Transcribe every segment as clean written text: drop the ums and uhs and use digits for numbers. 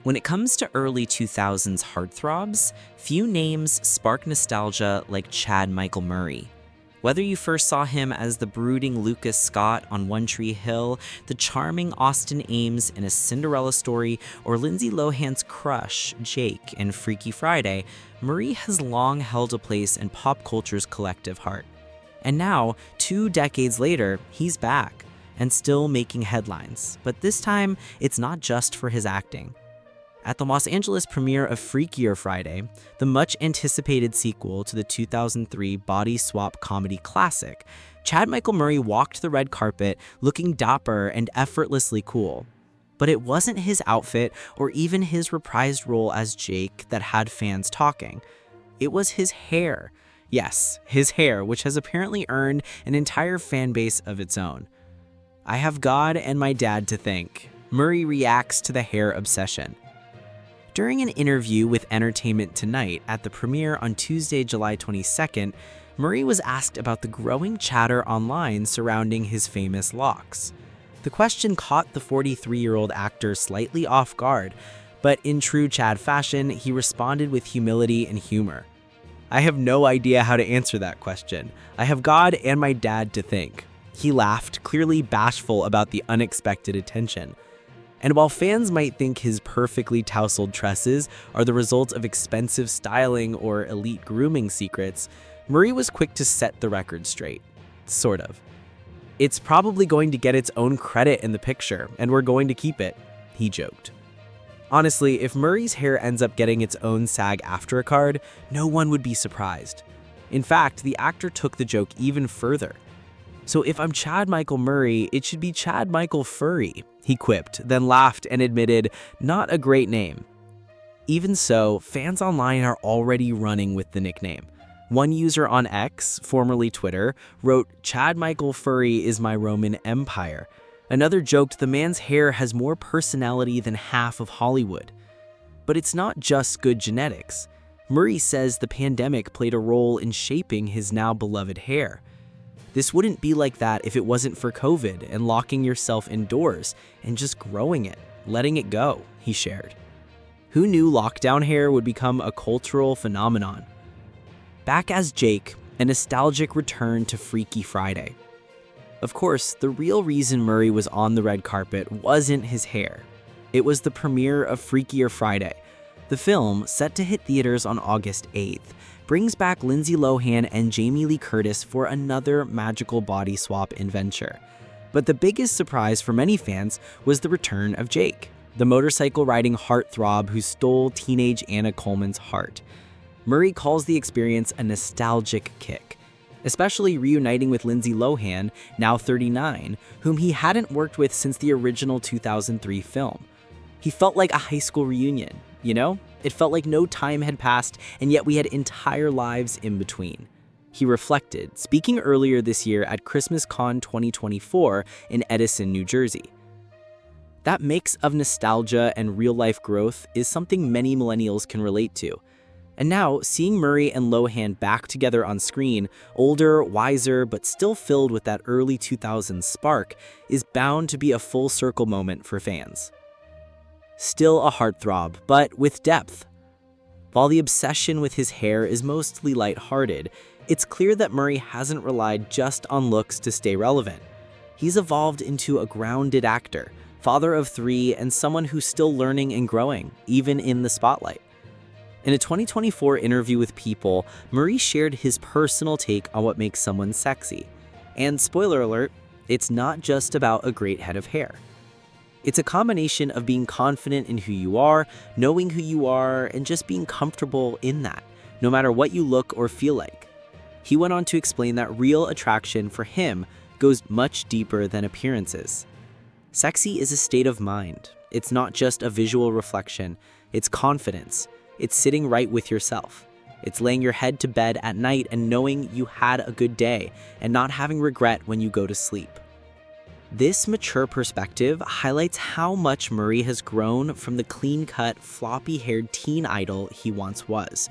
When it comes to early 2000s heartthrobs, few names spark nostalgia like Chad Michael Murray. Whether you first saw him as the brooding Lucas Scott on One Tree Hill, the charming Austin Ames in A Cinderella Story, or Lindsay Lohan's crush, Jake, in Freaky Friday, Murray has long held a place in pop culture's collective heart. And now, 2 decades later, he's back, and still making headlines. But this time, it's not just for his acting. At the Los Angeles premiere of Freakier Friday, the much-anticipated sequel to the 2003 body swap comedy classic, Chad Michael Murray walked the red carpet looking dapper and effortlessly cool. But it wasn't his outfit or even his reprised role as Jake that had fans talking. It was his hair. Yes, his hair, which has apparently earned an entire fan base of its own. I have God and my dad to thank. Murray reacts to the hair obsession. During an interview with Entertainment Tonight at the premiere on Tuesday, July 22nd, Murray was asked about the growing chatter online surrounding his famous locks. The question caught the 43-year-old actor slightly off guard, but in true Chad fashion, he responded with humility and humor. "I have no idea how to answer that question. I have God and my dad to thank." He laughed, clearly bashful about the unexpected attention. And while fans might think his perfectly tousled tresses are the result of expensive styling or elite grooming secrets, Murray was quick to set the record straight. Sort of. "It's probably going to get its own credit in the picture, and we're going to keep it," he joked. Honestly, if Murray's hair ends up getting its own SAG-AFTRA card, no one would be surprised. In fact, the actor took the joke even further. "So if I'm Chad Michael Murray, it should be Chad Michael Furry," he quipped, then laughed and admitted, "Not a great name." Even so, fans online are already running with the nickname. One user on X, formerly Twitter, wrote, "Chad Michael Furry is my Roman Empire." Another joked the man's hair has more personality than half of Hollywood. But it's not just good genetics. Murray says the pandemic played a role in shaping his now beloved hair. "This wouldn't be like that if it wasn't for COVID and locking yourself indoors and just growing it, letting it go," he shared. Who knew lockdown hair would become a cultural phenomenon? Back as Jake, a nostalgic return to Freaky Friday. Of course, the real reason Murray was on the red carpet wasn't his hair. It was the premiere of Freakier Friday. The film, set to hit theaters on August 8th, brings back Lindsay Lohan and Jamie Lee Curtis for another magical body swap adventure. But the biggest surprise for many fans was the return of Jake, the motorcycle-riding heartthrob who stole teenage Anna Coleman's heart. Murray calls the experience a nostalgic kick, especially reuniting with Lindsay Lohan, now 39, whom he hadn't worked with since the original 2003 film. He felt like a high school reunion, you know? It felt like no time had passed, and yet we had entire lives in between. He reflected, speaking earlier this year at Christmas Con 2024 in Edison, New Jersey. That mix of nostalgia and real-life growth is something many millennials can relate to. And now, seeing Murray and Lohan back together on screen, older, wiser, but still filled with that early 2000s spark, is bound to be a full-circle moment for fans. Still a heartthrob, but with depth. While the obsession with his hair is mostly lighthearted, it's clear that Murray hasn't relied just on looks to stay relevant. He's evolved into a grounded actor, father of 3, and someone who's still learning and growing, even in the spotlight. In a 2024 interview with People, Murray shared his personal take on what makes someone sexy. And spoiler alert, it's not just about a great head of hair. It's a combination of being confident in who you are, knowing who you are, and just being comfortable in that, no matter what you look or feel like. He went on to explain that real attraction for him goes much deeper than appearances. Sexy is a state of mind. It's not just a visual reflection. It's confidence. It's sitting right with yourself. It's laying your head to bed at night and knowing you had a good day and not having regret when you go to sleep. This mature perspective highlights how much Murray has grown from the clean-cut, floppy-haired teen idol he once was.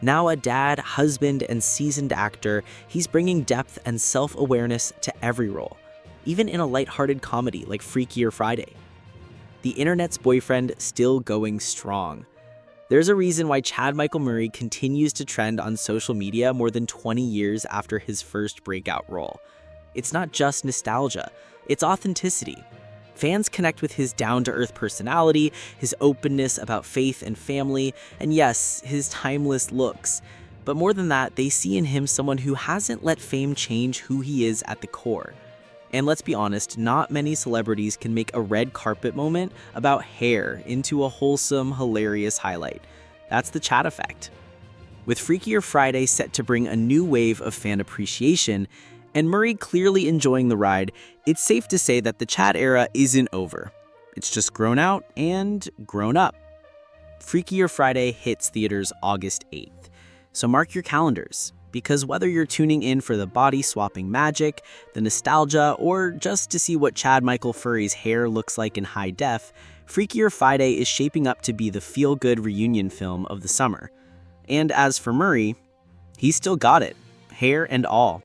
Now a dad, husband, and seasoned actor, he's bringing depth and self-awareness to every role, even in a lighthearted comedy like Freakier Friday. the internet's boyfriend still going strong. There's a reason why Chad Michael Murray continues to trend on social media more than 20 years after his first breakout role. It's not just nostalgia, it's authenticity. Fans connect with his down-to-earth personality, his openness about faith and family, and yes, his timeless looks. But more than that, they see in him someone who hasn't let fame change who he is at the core. And let's be honest, not many celebrities can make a red carpet moment about hair into a wholesome, hilarious highlight. That's the Chad effect. With Freakier Friday set to bring a new wave of fan appreciation, and Murray clearly enjoying the ride, it's safe to say that the Chad era isn't over. It's just grown out and grown up. Freakier Friday hits theaters August 8th, so mark your calendars. Because whether you're tuning in for the body-swapping magic, the nostalgia, or just to see what Chad Michael Murray's hair looks like in high def, Freakier Friday is shaping up to be the feel-good reunion film of the summer. And as for Murray, he's still got it, hair and all.